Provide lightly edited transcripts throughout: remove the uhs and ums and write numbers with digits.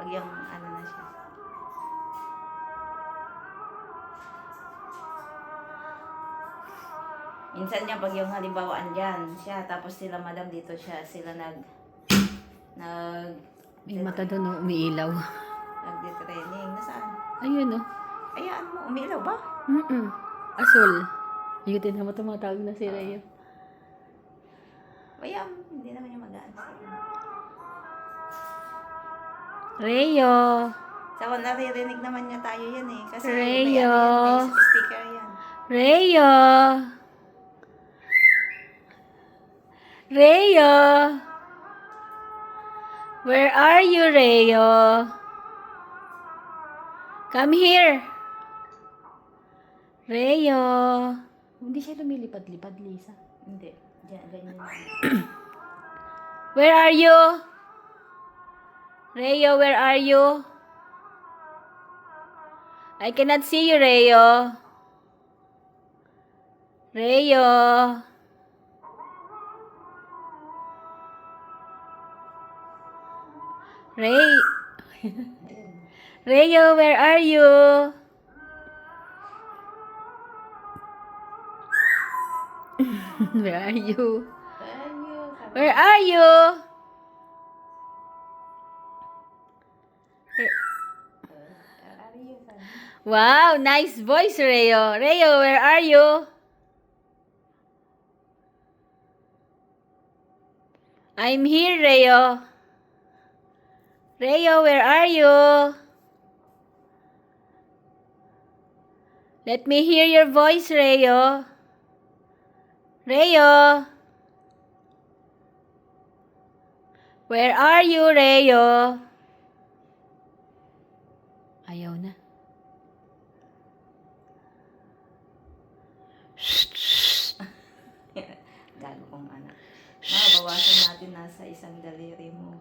Pag yung ano na siya. Minsan niya pag yung halimbawa andyan siya, tapos sila madam dito siya, sila May mata doon, oh, umiilaw. nagde-training. Nasaan? Ayun, oh. Ayaan mo, umilaw ba? Asul. Ayun, din naman tumatawag na si Rhea. Ayaan, hindi naman yung magaan. Rhea. Sa naririnig naman niya tayo yan eh. Kasi may Rhea. ano yan, may speaker yan. Rhea. Rhea. Where are you, Rhea? Come here. Rhea. Hindi siya lumilipad-lipad, Lisa. Hindi. Diyan, ganyan lang. Where are you? Rhea, where are you? I cannot see you, Rhea. Rhea. Rhea, where are you? Where are you? Where are you? Wow, nice voice, Rhea. Rhea, where are you? I'm here, Rhea. Rhea, where are you? Let me hear your voice, Rhea. Rhea. Where are you, Rhea? Ayaw na. Gago kong anak. Bawasan natin nasa isang daliri mo.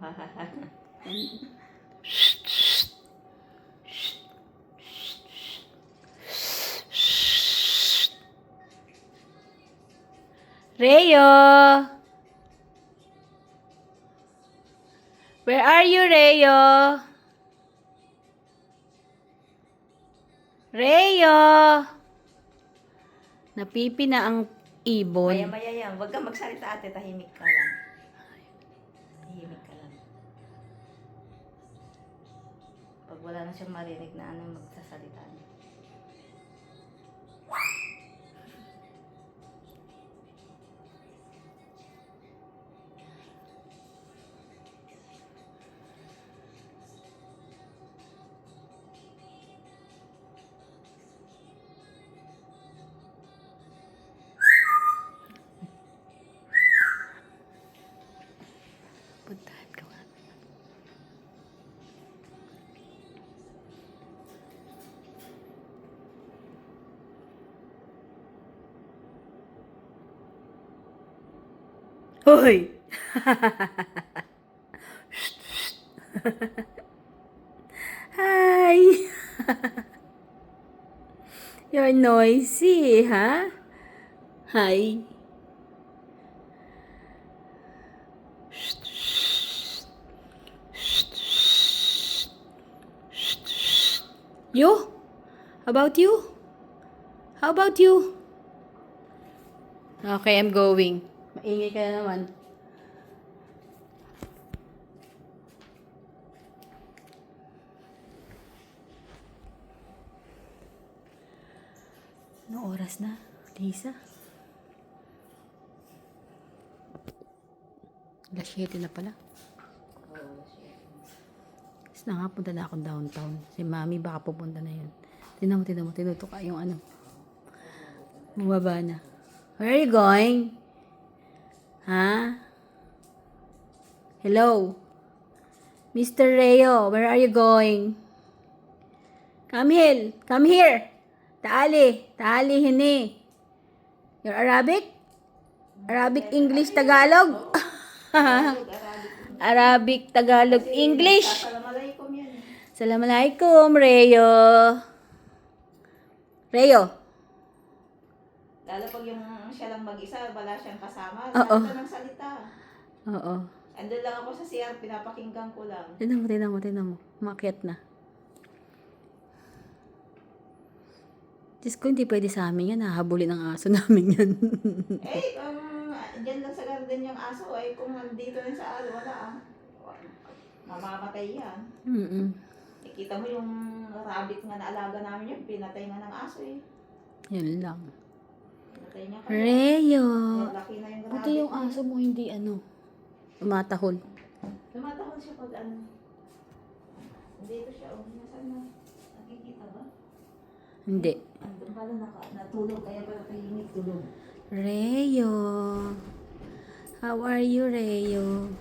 Rhea. Where are you, Rhea? Rhea. Napipi na ang ibon. Maya-maya yan. Huwag kang magsalita ate. Tahimik ka lang. Tahimik ka lang. Pag wala na siyang marinig na ano magsasalita niya. Puntahan ka nga. Hoy! Hi! You're noisy, huh? Hi. You? How about you? How about you? Okay, I'm going. Maingay ka na naman. Anong oras na, Lisa? Alas 7 na pala. Tapos na nga, punta na akong downtown. Si Mami baka pupunta na yun. Tinan mo, tinutuka yung ano. Bumaba na. Where are you going? Ha? Hello? Mr. Reo, where are you going? Come here. Taali, hini. You're Arabic? Arabic, English, Tagalog? Arabic, Tagalog, English. Assalamualaikum yan. Assalamualaikum, Reo. Lalo pag yung siya lang mag-isa, wala siyang kasama. Oo. Salita ng salita. Oo. Andun lang ako sa CR, pinapakinggan ko lang. Tignan mo. Umakyat na. Diyos ko, hindi pwede sa amin yan. Hahabulin ang aso namin yan. Eh, dyan lang sa garden yung aso, ay kung nandito na sa alo, wala ah. Mamamatay yan. Mm-mm. Nakita mo yung rabbit nga na alaga namin yun, pinatay nga ng aso eh. Yun lang. Pinatay niya pa. Rheo! Yan, laki na yung rabbit. Buti yung aso mo hindi umatahol. Tumatahol siya pag ano. Dito siya, oh. Nasaan na? Nakikita ba? Hindi. Andun pala natulog, kaya pala tahimik tulog. Rheo! How are you, Rheo?